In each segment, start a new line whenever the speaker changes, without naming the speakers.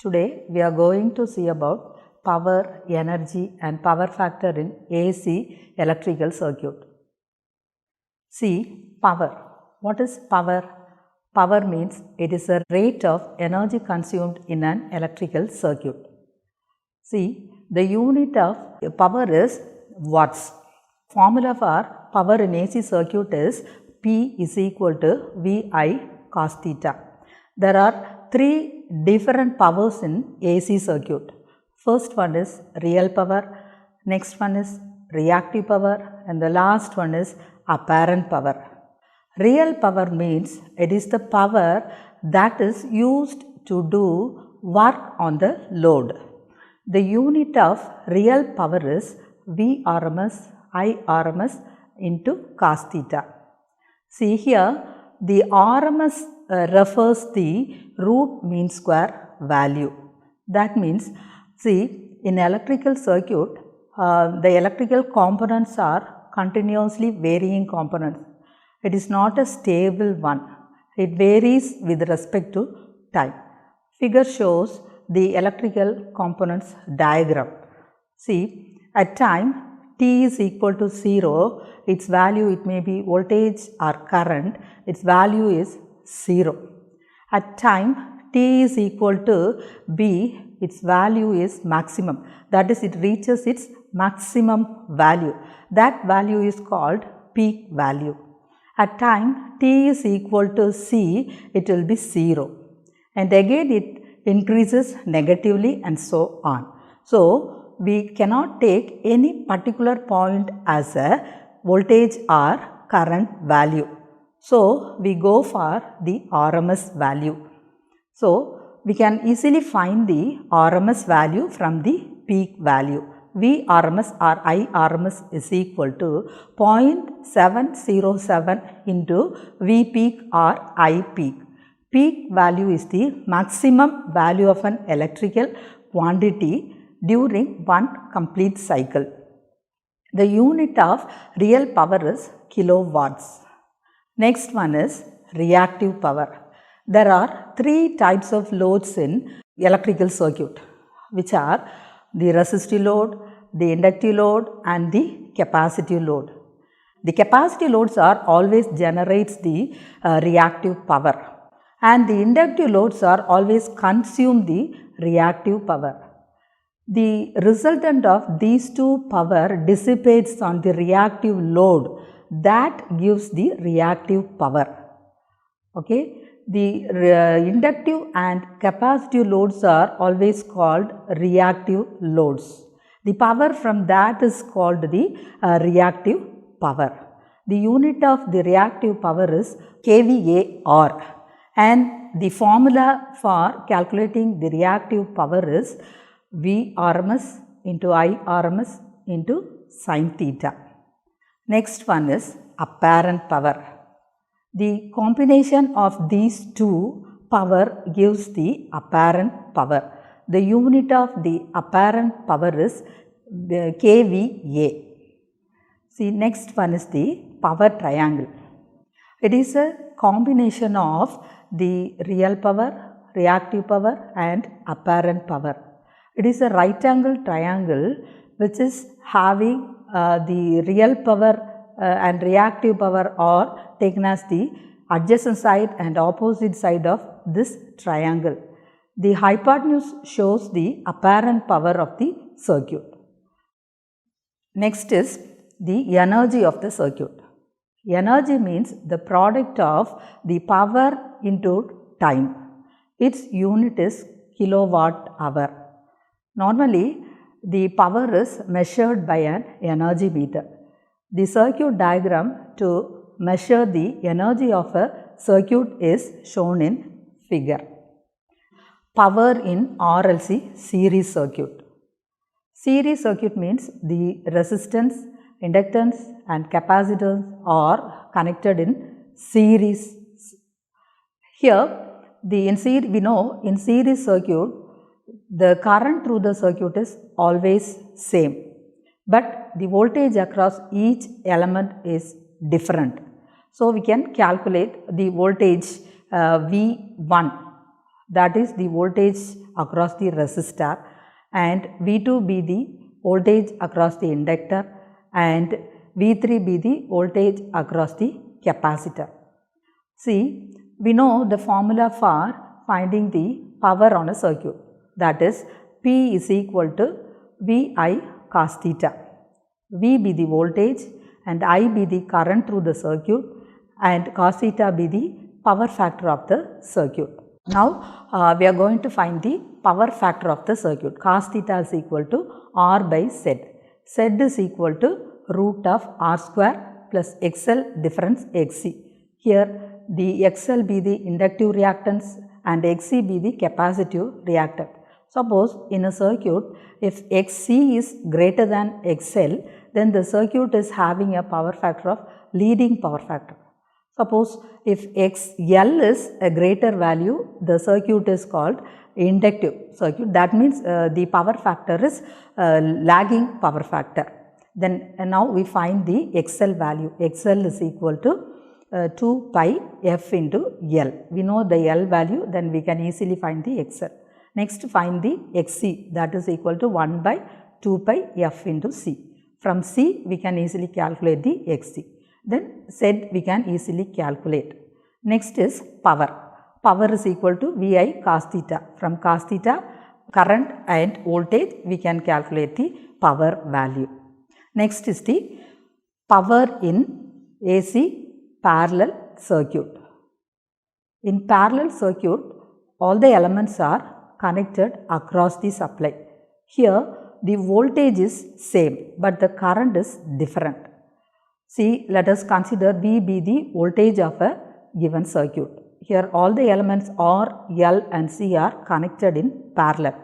Today we are going to see about power, energy and power factor in AC electrical circuit. See, power. What is power? Power means it is a rate of energy consumed in an electrical circuit. See, the unit of power is watts. Formula for power in AC circuit is P is equal to VI cos theta. There are three different powers in AC circuit. First one is real power, next one is reactive power and the last one is apparent power. Real power means it is the power that is used to do work on the load. The unit of real power is Vrms Irms into cos theta. See here, the RMS refers the root mean square value. That means, see, in electrical circuit, the electrical components are continuously varying components. It is not a stable one. It varies with respect to time. Figure shows the electrical components diagram. See, at time t is equal to 0, its value, it may be voltage or current, its value is 0. At time t is equal to b, its value is maximum, that is, it reaches its maximum value. That value is called peak value. At time t is equal to c, it will be 0, and again it increases negatively and so on. So, we cannot take any particular point as a voltage or current value. So, we go for the RMS value. So, we can easily find the RMS value from the peak value. Vrms or Irms is equal to 0.707 into V peak or I peak. Peak value is the maximum value of an electrical quantity during one complete cycle. The unit of real power is kilowatts. Next one is reactive power. There are three types of loads in electrical circuit, which are the resistive load, the inductive load and the capacitive load. The capacitive loads are always generates the reactive power, and the inductive loads are always consume the reactive power. The resultant of these two power dissipates on the reactive load, that gives the reactive power. Okay. The inductive and capacitive loads are always called reactive loads. The power from that is called the reactive power. The unit of the reactive power is kVAr, and the formula for calculating the reactive power is Vrms into Irms into sin theta. Next one is apparent power. The combination of these two power gives the apparent power. The unit of the apparent power is kVA. See, next one is the power triangle. It is a combination of the real power, reactive power and apparent power. It is a right angle triangle which is having the real power and reactive power are taken as the adjacent side and opposite side of this triangle. The hypotenuse shows the apparent power of the circuit. Next is the energy of the circuit. Energy means the product of the power into time. Its unit is kilowatt hour. Normally, the power is measured by an energy meter. The circuit diagram to measure the energy of a circuit is shown in figure. Power in RLC series circuit. Series circuit means the resistance, inductance and capacitance are connected in series. Here, we know in series circuit, the current through the circuit is always same, but the voltage across each element is different. So, we can calculate the voltage V1 that is the voltage across the resistor, and V2 be the voltage across the inductor, and V3 be the voltage across the capacitor. See, we know the formula for finding the power on a circuit, that is P is equal to VI cos theta. V be the voltage and I be the current through the circuit, and cos theta be the power factor of the circuit. Now, we are going to find the power factor of the circuit. Cos theta is equal to R by Z. Z is equal to root of R square plus XL difference XC. Here the XL be the inductive reactance and XC be the capacitive reactant. Suppose in a circuit, if XC is greater than XL, then the circuit is having a power factor of leading power factor. Suppose if XL is a greater value, the circuit is called inductive circuit. That means the power factor is lagging power factor. Then now we find the XL value. XL is equal to 2 pi f into L. We know the L value, then we can easily find the XL. Next, find the XC, that is equal to 1 by 2 pi f into C. From C we can easily calculate the XC. Then Z we can easily calculate. Next is power. Power is equal to VI cos theta. From cos theta, current and voltage, we can calculate the power value. Next is the power in AC parallel circuit. In parallel circuit, all the elements are connected across the supply. Here the voltage is same, but the current is different. See, let us consider V be the voltage of a given circuit. Here all the elements R, L and C are connected in parallel.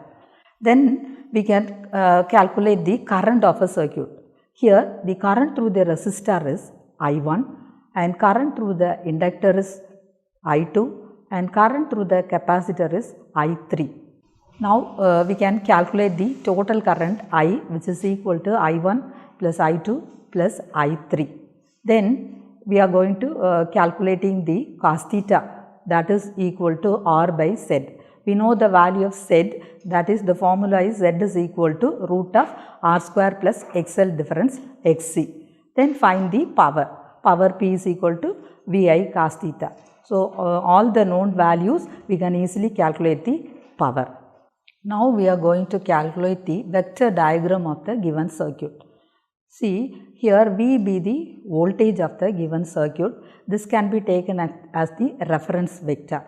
Then we can calculate the current of a circuit. Here the current through the resistor is I1 and current through the inductor is I2 and current through the capacitor is I3. Now we can calculate the total current I, which is equal to I1 plus I2 plus I3. Then we are going to calculating the cos theta, that is equal to R by Z. We know the value of Z, that is the formula is Z is equal to root of R square plus XL difference XC. Then find the power. Power P is equal to VI cos theta. So all the known values we can easily calculate the power. Now we are going to calculate the vector diagram of the given circuit. See, here V be the voltage of the given circuit. This can be taken as the reference vector.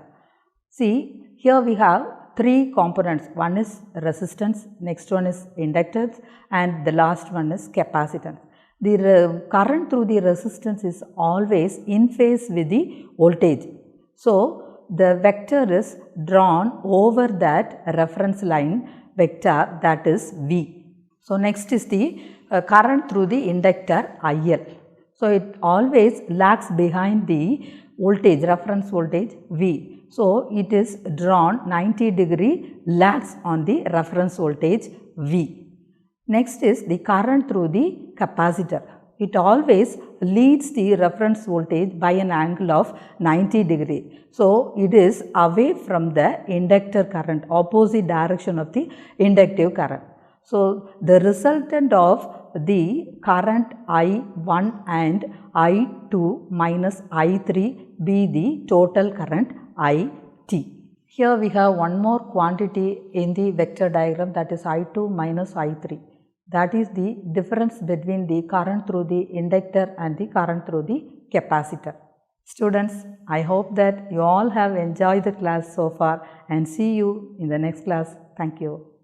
See, here we have three components. One is resistance, next one is inductance, and the last one is capacitance. The current through the resistance is always in phase with the voltage. So the vector is drawn over that reference line vector, that is V. So next is the current through the inductor IL. So it always lags behind the voltage, reference voltage V. So it is drawn 90-degree lags on the reference voltage V. Next is the current through the capacitor. It always leads the reference voltage by an angle of 90-degree. So it is away from the inductor current, opposite direction of the inductive current. So the resultant of the current I1 and I2 minus I3 be the total current IT. Here we have one more quantity in the vector diagram, that is I2 minus I3. That is the difference between the current through the inductor and the current through the capacitor. Students, I hope that you all have enjoyed the class so far, and see you in the next class. Thank you.